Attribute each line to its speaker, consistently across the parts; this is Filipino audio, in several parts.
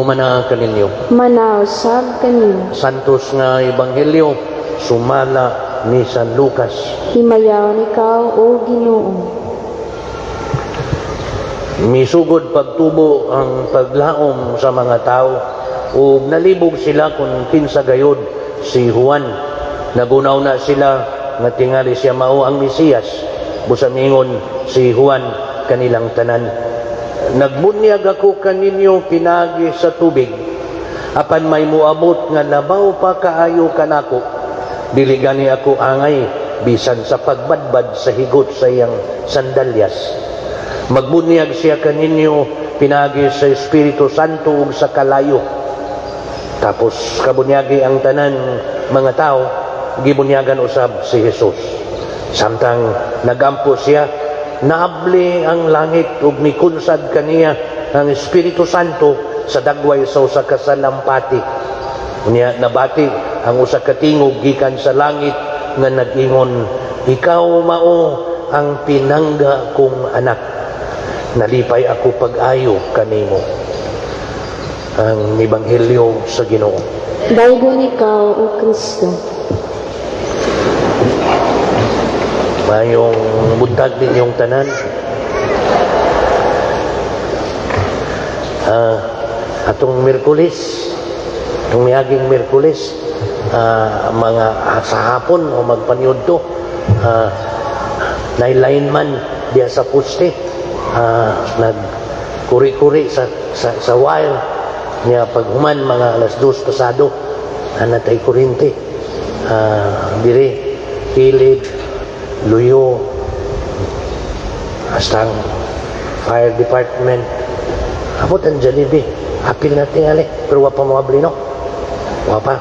Speaker 1: Humana kaninyo.
Speaker 2: Manausab kanimo.
Speaker 1: Santos nga Ebanghelyo sumala ni San Lucas.
Speaker 2: Himayawan ikaw, O Ginoo.
Speaker 1: Misugod pagtubo ang paglaom sa mga tao ug nalibog sila kung kinsa gayud si Juan. Nagunaw na sila nga tingali siya mao ang Mesiyas. Busamingon si Juan kanilang tanan. Nagbunyag ako kaninyo pinagi sa tubig, apan may muabot nga labaw pa kaayo kanako. Dili gani ako angay bisan sa pagbadbad sa higot sa iyang sandalyas. Magbunyag siya kaninyo pinagi sa Espiritu Santo ug sa kalayo. Tapos kabunyagi ang tanan mga tao, gibunyagan usab si Jesus. Samtang nagampo siya, naabli ang langit ug mikunsad kaniya ang Espiritu Santo sa dagway sa usa ka salampati. Unya nabati ang usa ka tingog gikan sa langit nga nag-ingon, ikaw mao ang pinangga kong anak. Nalipay ako pag-ayo kanimo. Ang Ebanghelyo sa Ginoo.
Speaker 2: Daygon ikaw, O Kristo.
Speaker 1: Mayong buntag ninyong tanan. Atong Miyerkules, itong miaging Miyerkules, mga sa hapon o magpaniudto, nailain man diya sa poste, nagkuri-kuri sa wire niya paghuman mga alas 2 pasado, natay kuryente, dire kilid luyo hasta ang fire department abot ang Jollibee apil natin ali pero wapa mawabli no wapa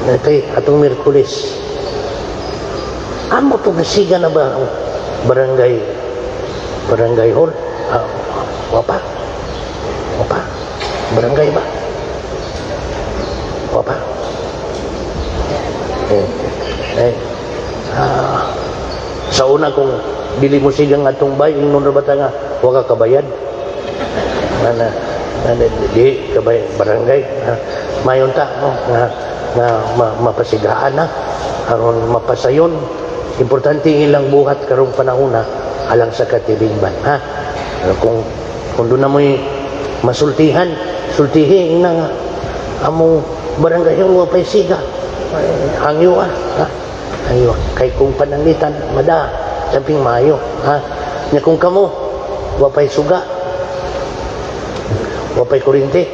Speaker 1: natay atong Miyerkules amo to nasiga na ba ang barangay hall wapa barangay ba wapa sa una kung dili mo sigang atong bay ingnon ra bata nga wa ka kabayad di kabay barangay mayon ta no mapasigaan na aron mapasayon importante ilang buhat karong panahon alang sa katilingban kung doon na mo'y sultihin na nga among barangay wa pay siga hangyo hangyo kay kung pananglitan mada samping mayo nya kung kamo wa pay suga wa pay kuryente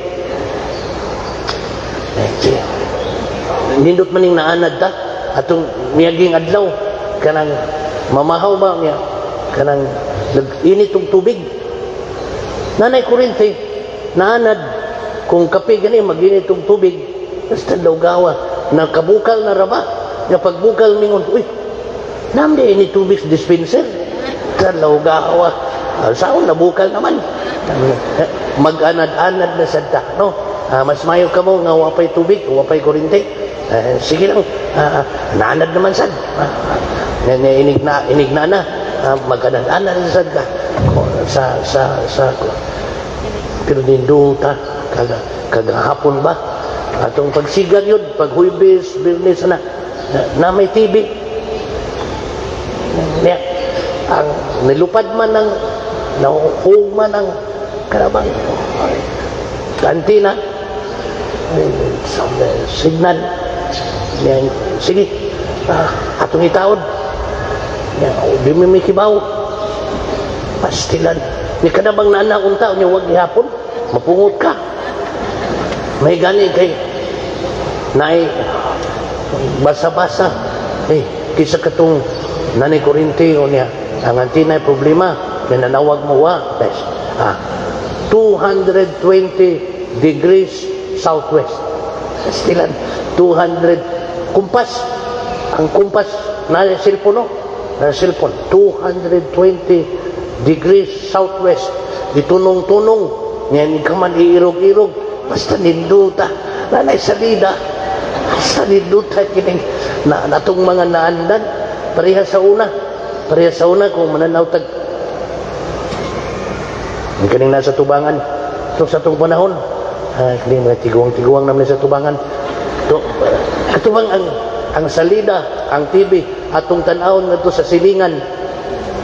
Speaker 1: nindot maning naanad ta atong miaging adlaw kanang mamahaw ba niya kanang nag-init og tubig nanay kuryente naanad kung kape gani mag-init og tubig basta daw gawa nakabukal na raba nga pagbukal mingon uy namdi ini tubig dispenser kalaw gawa saon nabukal naman mag-anad-anad na sadta no mas mayo ka mo nga wapay tubig wapay kuryente sige lang naanad naman sad inig na mag-anad-anad na sadta sa pero ninduta kagahapon ba atong pagsigar yun pag Huwebes, Biyernes na may TV ang nilupad man ng nahuhog man ang karabang kantina signal sige atong itaod di may kibaw pastilan ni kanabang nanaunta niya wag ihapon mapungot ka may gani kay naay basa-basa kisa katong nanay kuryente o niya ang antinay problema na nanawag mo 220 degrees southwest stilan 200 kumpas ang kumpas na cellphone na cellphone 220 degrees southwest ditunong-tunong ngayon ka man iirog-irog basta ninduta nanay salida basta ninduta kining natong mga naandan pareha sa una kung mananaw tag Ang kaning nasa tubangan, ito sa itong panahon, hindi mga tiguang naman sa tubangan. Ito, katubang ang salida, ang TV, atong tanawon nga ito sa silingan,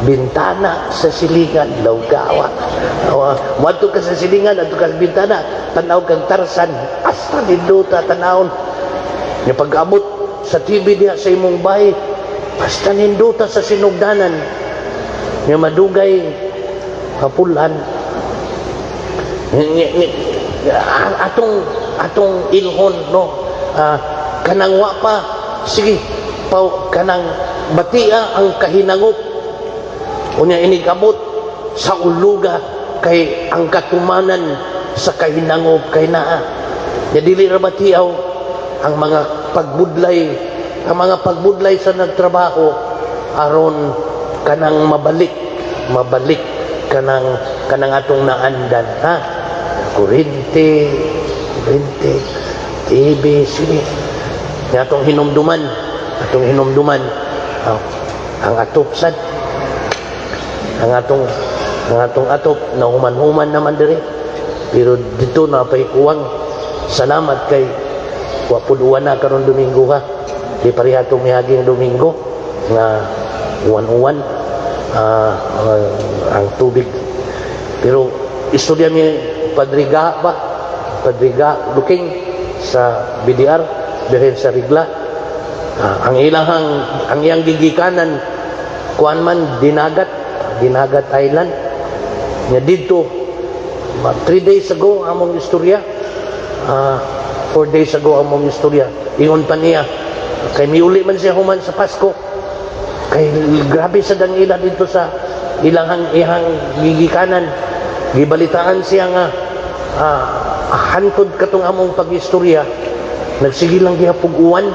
Speaker 1: bintana sa silingan, lawgawa. Muadto ka sa silingan, ato ka sa bintana, tanaw kang Tarsan, hasta ninduta tanawon. Nga pag-abot sa TV diha sa imong bahay, basta ninduta sa sinugdanan, nga madugay, kapulan, atong ilhon, no, kanang wa pa, sige, kanang batia ang kahinangop, unya inigabot sa uluga kay ang katumanan sa kahinangop kay naa. Ya dili ra batiaw ang mga pagbudlay sa nagtrabaho aron kanang mabalik kanang atong naandan, ha, kurente, TV, sige, nga atong hinumduman, ang atop sad, ang atong atop na human-human naman diri, pero dito na pay kuwang. Salamat kay wapuduan na karon Domingo, ha, di pareha itong mihaging Domingo nga uwan-uwan ang tubig, pero istorya mi Padriga looking sa BDR diren sa Rigla, ang iyang gigikanan kuan man Dinagat Island nya dito 3 days ago among istorya, 4 days ago among istorya, ingon pa niya kay miuli man siya human sa Pasko, kay grabe sa dangila dito sa ihang gigikanan, gibalitaan siya nga hantod katong among pag-istorya, nagsige lang gihapuguan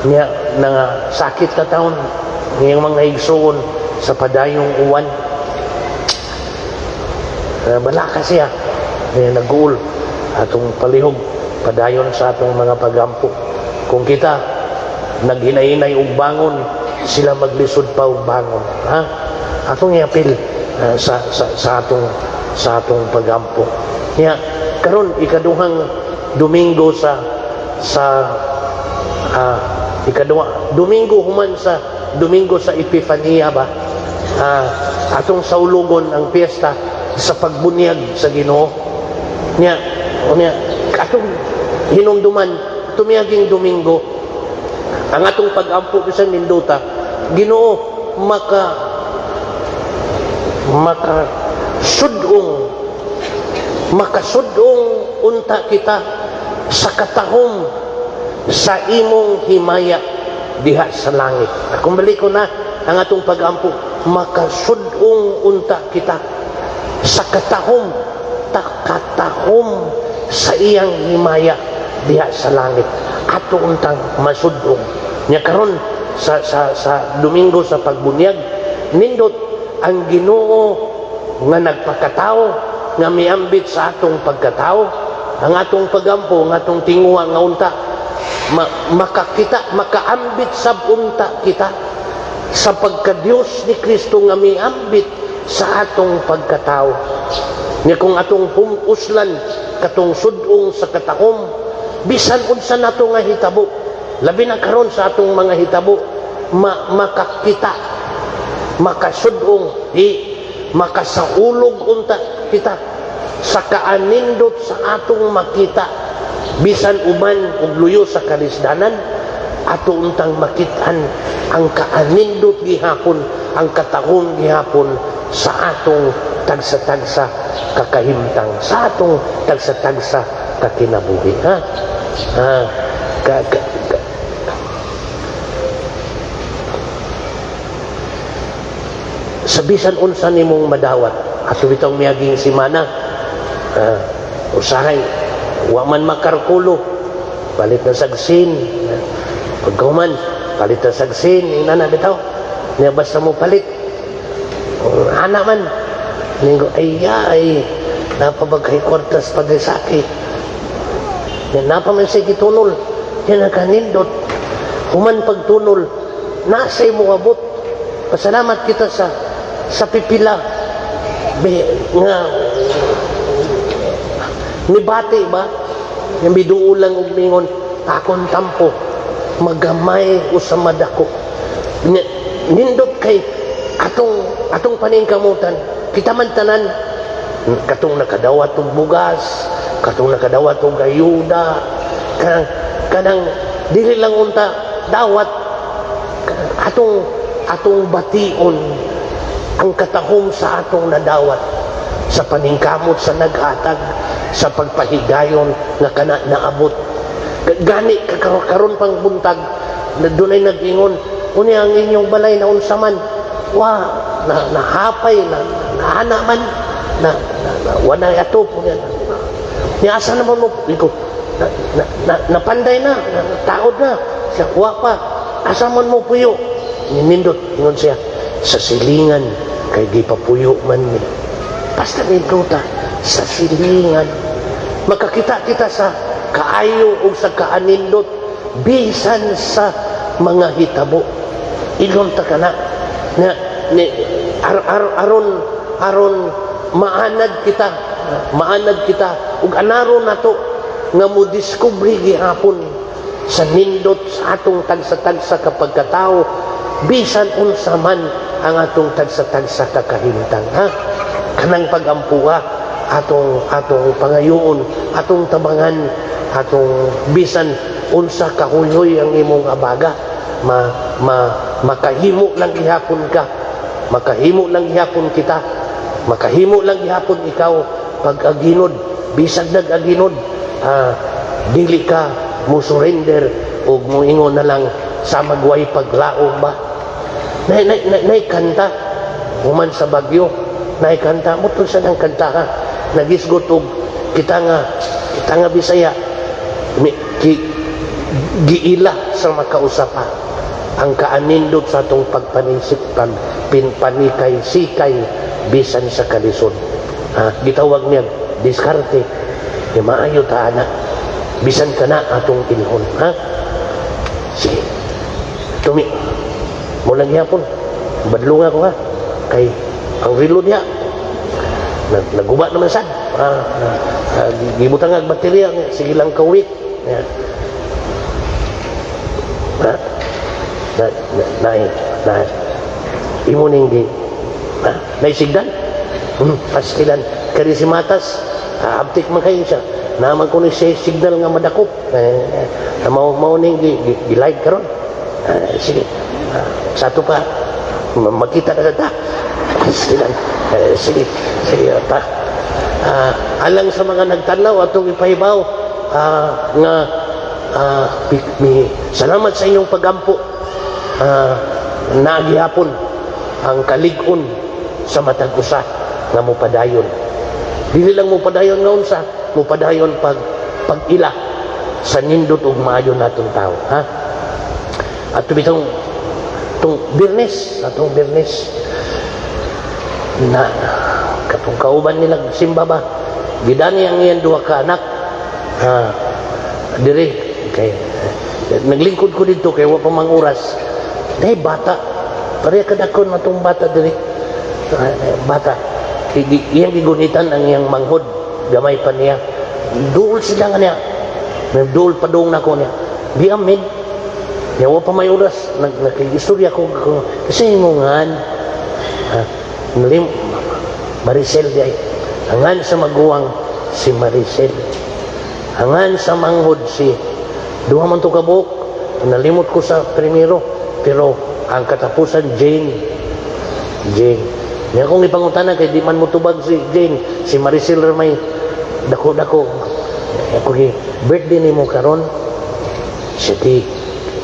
Speaker 1: niya nga sakit ka taon niyang mga igsoon sa padayong uwan. Balaka siya nag-uul atong palihog padayon sa atong mga pagampo. Kung kita naghinay-hinay og bangon, sila maglisod pa og bangon, ha, atong iapil sa atong pagampo. Kaya karon ikaduhang Domingo ikaduha Domingo human sa Domingo sa Epifania ba, atong saulugon ang piyesta sa pagbunyag sa Ginoo. Nya atong hinumduman tumiyaging Domingo ang atong pagampo sa Mindota, Ginoo makasudong unta kita sa katahom sa imong himaya diha sa langit. Kung balik ko na ang atong pagampo, makasudong unta kita sa katahom sa iyang himaya diha sa langit, ato untang masudong nya karon sa Domingo sa pagbunyag, nindot ang Ginoo nga nagpakatao nga miambit sa atong pagkatao, ang atong pagampo, ang atong tinguha nga unta makaambit sa unta kita sa pagka-Dios ni Kristo nga miambit sa atong pagkatao. Nya kung atong pumuslan katong sudong sa katahom, bisan unsa nato nga hitabo, labi na karon sa atong mga hitabo, makakita, makasudong, makasaulog unta kita sa kaanindot sa atong makita, bisan uman ug luyo sa kalisdanan, ato untang makitaan ang kaanindot gihapon, ang katahom gihapon sa atong tagsa-tagsa kakahimtang, sa atong tagsa-tagsa kakinabuhi, ha. Sa bisan unsa nimong madawat ato bitong miaging simana, usahay wa man makarkulo, palit na sagsin, pagkahuman palit na sagsin, inana bitaw niya, basta mo palit ana man ningo ay napabagay kwartas pagisaki, yan napaman siya gitunol, yan nakanindot human pagtunol nasay mo abot. Pasalamat kita sa sa pipila nga nibati ba yung biduulang ug ningon akon tampo magamay usa madako nindot kay atong paningkamutan kita man tanan katong nakadawat og bugas katong nakadawat og ayuda kanang dili lang unta dawat atong bation ang katahom sa atong nadawat sa paningkamot sa naghatag sa pagpahigayon nga kana naabot gani karon pang buntag na dunay nag-ingon uni ang inyong balay na unsa man nahapay nahana man wanay ato po ni asa naman mo iko napanday na taod na siya kuha pa asa man mo puyo nindot ingon siya sa silingan kay di pa puyo man ni basta nindota sa silingan makakita kita sa kaayo o sa kaanindot bisan sa mga hitabo ilon ta kana aron maanad kita ug anaron nato nga mo diskubre gihapon sa nindot sa atong tagsa-tagsa kapag katao bisan unsa man ang atong tagsa-tagsa kakahimtang kanang pagampuha atong pangayoon atong tabangan atong bisan unsa kahuyoy ang imong abaga makahimo lang gihapon ka makahimo lang gihapon kita makahimo lang gihapon ikaw pag aginod bisag nag-aginod dili ka mo surrender o mo ingon na lang sa magway paglaom ba nay kanta human sa Bagyo nay kanta mo to sa nang kanta ha nagisgot og kita nga Bisaya giila sa makausapa ang kaanindot sa atong pagpaninsip panikay sikay bisan sa kalisod gitawag niya diskarte maayo ta ana bisan kana atong ilhon sige tumi mo lang yapon badlong ako kay ang relo niya naguba naman sad gibutang ang baterya sige lang kawit na imo ning di naisigdan pastilan kari si matas abtik man kayo siya naman ko ni siya signal nga madakop mau ning gi-live karon sige sa ato pa makita na ta pastilan sige ta alang sa mga nagtanaw atong ipahibaw nga salamat sa inyong pagampo nagihapon ang kalig-on sa matag usa nga mupadayon dili lang mupadayon nga unsa mupadayon pag-ila sa nindot ug maayo natong tao at bitong atong Biyernes na katong kauban nilang simba ba gidani ang iyang duha ka anak diri kay naglingkod ko dito kay wa pa mang oras dai bata pareha kadakon matong bata diri bata iyang gigunitan ang iyang manghod gamay pa niya duol sila nga niya duol pa dong nako niya di amin niya wa pa may oras nag-istorya ko kasi mo ngan Maricel di ay hangan sa maguwang si Maricel hangan sa manghod si duha man to ka buok nalimot ko sa primero pero ang katapusan Jane niya kong ipangutanan kay di man mo tubag si Jane si Maricel may dako ako birthday ni mo karon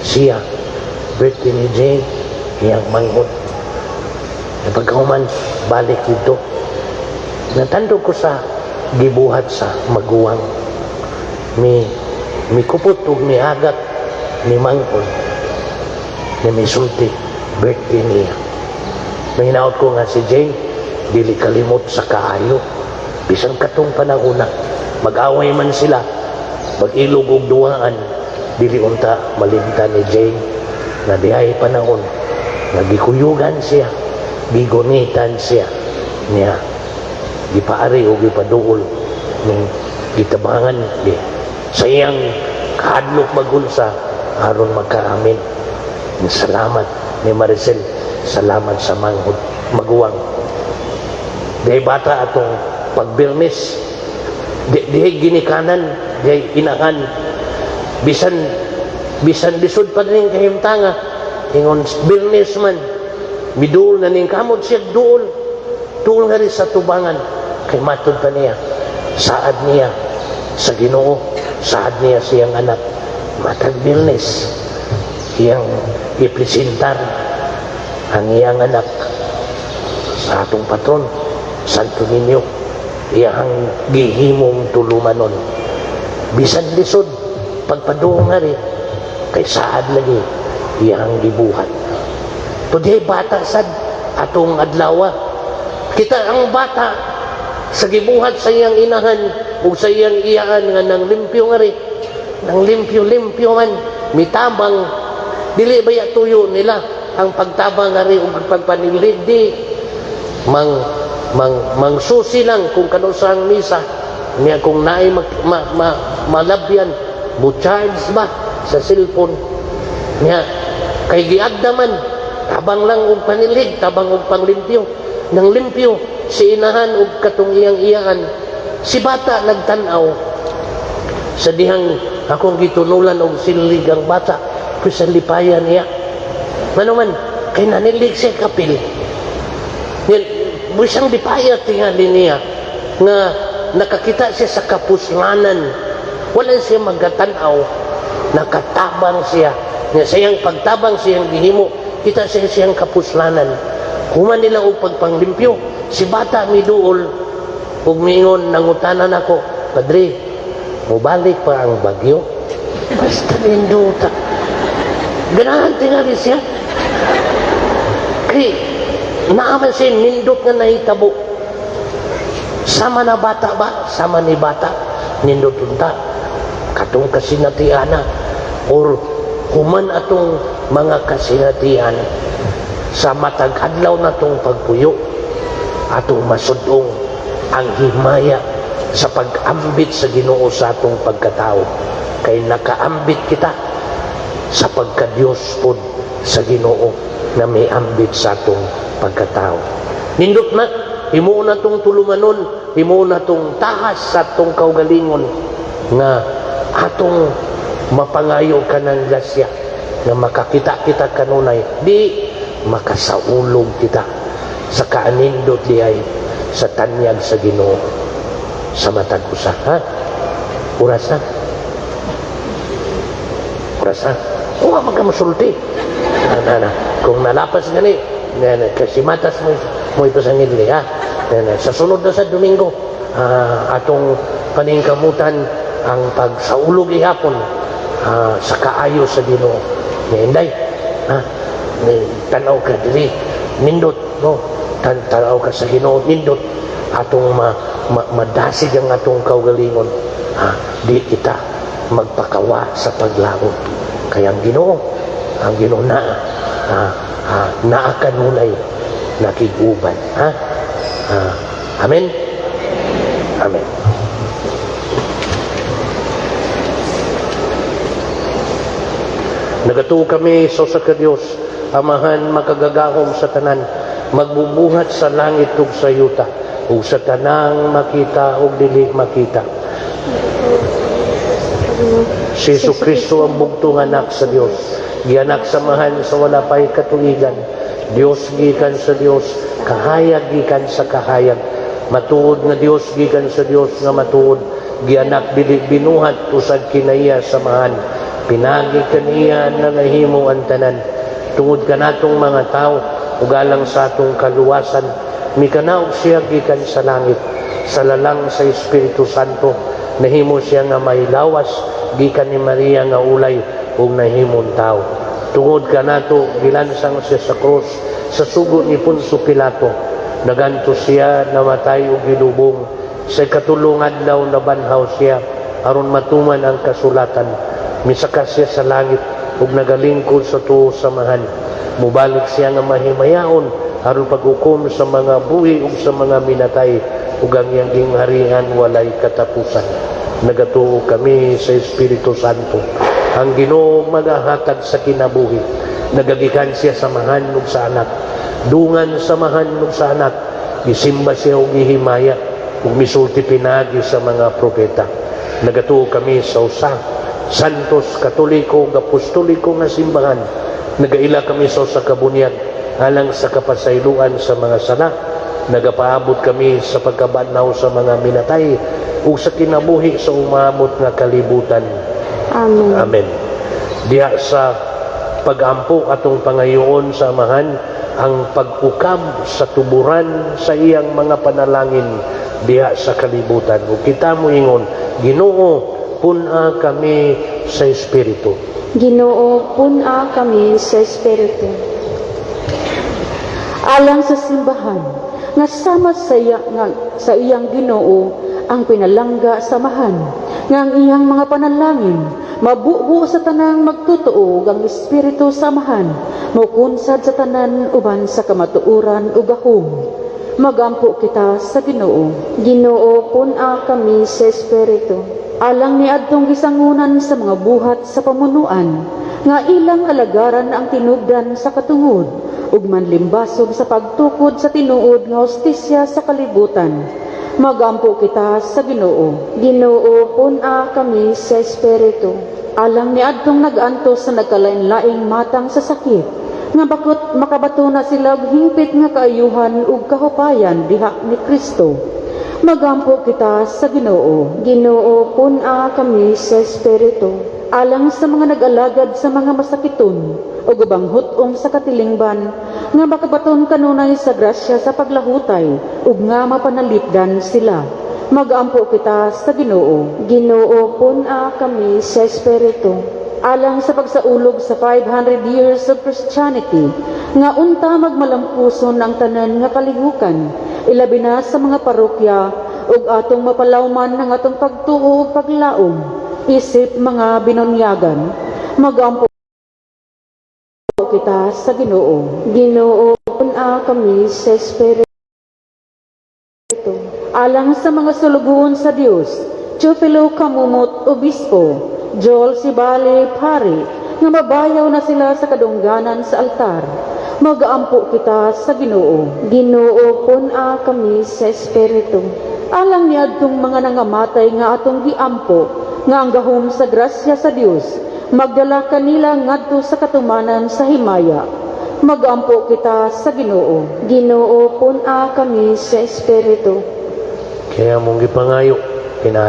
Speaker 1: siya birthday ni Jane iyang manghod pagkahuman balik dito natandog ko sa gibuhat sa maguwang mi kupot ug mi agat ni manghod na may sulti birthday niya mahinaot ko nga si Jane dili kalimot sa kaayo bisan katong panahon na mag-away man sila mag-ilog og duhaan dili unta malimtan ni Jane na diay panahon nagikuyugan siya gigunitan siya niya gipaari o gipaduol ning gitabangan di sa iyang kahadlok magulsa aron magkaamin. Salamat ni Maricel, salamat sa manghod maguwang. Di bata atong pagbirnis, di ginikanan, di inahan, bisan lisod pa rin kahimtanga, ingon birnis man, miduol na ning kamot siya duol nga rin sa tubangan, kay matod pa niya, saad niya sa Ginoo, saad niya siyang anak, matag birnis, iyang ipresentar ang iyang anak sa atong patron, Santo Niño, iyang gihimong tulumanon. Bisan lisod, pagpaduong nga rin, kay saad lagi, iyang gibuhat. Today, bata sad, atong adlawa. Kita ang bata, sa gibuhat sa iyang inahan, o sa iyang iyaan nga nang limpyo nga rin, nang limpyo man, mitabang, dili ba tuyo nila, ang pagtabang nga rin, o pagpanilid, di, mangsusi lang kung kano sa ang misa niya kung naay malabyan charge ba sa cellphone niya kay giagda man tabang lang og panilig tabang og panglimpyo nang limpyo si inahan og katong iyang-iyaan si bata nagtan-aw sa dihang akong gitunulan og silig ang bata sa lipayan niya manuman kay nanilig siya kapil busang dipayat tingali niya nga nakakita siya sa kapuslanan wala siya magatanaw nakatabang siya nga siyang pagtabang siyang gihimo kita siya siyang kapuslanan human nila og pagpanglimpyo si bata miduol ug miingon nangutanan ako padre mubalik pa ang bagyo basta ninduta ganahan tingali siya kay naaman siya nindot nga nahitabo sama na bata ba? Sama ni bata nindot unta katong kasinatiana or human atong mga kasinatian sa matag adlaw na tong pagpuyo atong masudong ang himaya sa pag-ambit sa Ginoo sa atong pagkatao kay nakaambit kita sa pagka-Diyos pod sa Ginoo na may ambit sa atong pagkatao. Nindot na, himo na tong tulumanon, himo na tong tahas sa atong kaugalingon nga atong mapangayo ka ng grasya na makakita kita kanunay, di makasaulog kita sa kaanindot diay sa tanyag sa Ginoo sa matag usa. Ha? Oras na. Oras na. Kung magkamusulti. Kung nalapas gani, kasi matas mo ito sa ngidli, ha? Sa sunod na sa Domingo, atong paningkamutan ang pagsaulog ihapon sa kaayo sa Ginoo. Inday, ha? Tanaw ka diri, nindot, no? Tanaw ka sa Ginoo, nindot, atong madasig ang atong kaugalingon. Di kita magpakawa sa paglaot. Kaya ang Ginoo na, naakanunay nakiguban. Ha? Amen? Amen. Nagatuo kami sa ka Dios, Amahan makagagahom sa tanan, magbubuhat sa langit ug sa yuta, ug sa tanang makita ug dili makita. Si Jesucristo ang bugtong anak sa Dios, gianak samahan sa wala pay katuigan, Dios gikan sa Dios, kahayag gikan sa kahayag, matuod nga Dios gikan sa Dios nga matuod, gianak dili binuhat usad kinaiya samahan, pinagi kaniya na nahimo ang tanan, tungod kanatong mga tao ug alang sa atong kaluwasan, mikanaog siya gikan sa langit, sa lalang sa Espiritu Santo, nahimo siya nga may lawas gikan ni Maria nga ulay ug nahimong tao. Tungod kanato gilansang siya sa krus, sa sugo ni Poncio Pilato, naganto siya namatay ug gilubong, sa katulong adlaw nabanhaw siya aron matuman ang kasulatan, misaka siya sa langit ug nagalingkod sa tuo samahan, mubalik siya nga mahimayaon aron paghukom sa mga buhi ug sa mga minatay ug ang iyang gingharian walay katapusan. Nagatuo kami sa Espiritu Santo. Ang Ginoo magahatag sa kinabuhi. Nagagikan siya samahan ug sa anak. Dungan samahan ug sa anak. Gisimba siya ug gihimaya ug misulti pinagi sa mga propeta. Nagatuo kami sa usa santos, katoliko, apostoliko nga simbahan. Nagaila kami sa usa ka bunyag alang sa kapasayloan sa mga sala. Nagapaabot kami sa pagkabanaw sa mga minatay ug sa kinabuhi sa umabot nga kalibutan.
Speaker 2: Amen.
Speaker 1: Amen. Diha sa pag-ampo atong pangayoon sa amahan ang pag-ukab sa tuburan sa iyang mga panalangin diha sa kalibutan. Ug kita moingon, Ginoo, puna kami sa Espiritu.
Speaker 2: Ginoo, puna kami sa Espiritu. Alang sa simbahan, nga sama sa iyang Ginoo ang pinalangga samahan, nga ang iyang mga panalangin, mabuo sa tanang magtutuog ang Espiritu samahan, mukunsad sa tanan uban sa kamatuuran ug gahom. Magampo kita sa Ginoo. Ginoo, puna kami sa Espiritu. Alang ni adtong gisangunan sa mga buhat sa pamunuan, nga ilang alagaran ang tinubdan sa katungod, ug manlimbasog sa pagtukod sa tinuod nga hustisya sa kalibutan. Magampo kita sa Ginoo. Ginoo, puna kami sa Espiritu. Alang ni adtong nag-antos sa nagkalain-laing matang sa sakit, nga bakot makabato na sila og hingpit nga kaayuhan ug kahupayan diha ni Kristo. Magampo kita sa Ginoo. Ginoo, puna kami sa Espiritu. Alang sa mga nag-alagad sa mga masakiton o ubang hutong sa katilingban, nga makabaton kanunay sa grasya sa paglahutay ug nga mapanalipdan sila. Magampo kita sa Ginoo. Ginoo, puna kami sa Espiritu. Alang sa pagsaulog sa 500 years of Christianity, nga unta magmalampuson ang tanan nga kalihukan, ilabi na sa mga parokya ug atong mapalawman ng atong pagtuo ug paglaom isip mga binunyagan. Magampo kita sa Ginoo. Ginoo, puna kami sa Espiritu. Alang sa mga sulugoon sa Dios, Teofilo Kamumot, Obispo, Joel Sibali, Pari, nga mabayaw na sila sa kadungganan sa altar. Magaampo kita sa Ginoo. Ginoo, puna kami sa Espiritu. Alang ni adtong mga nangamatay nga atong giampo, nga ang gahom sa grasya sa Dios, magdala kanila ngadto sa katumanan sa himaya. Magampo kita sa Ginoo. Ginoo, puna kami sa Espiritu.
Speaker 1: Kaya mong gipangayo, kinahanglan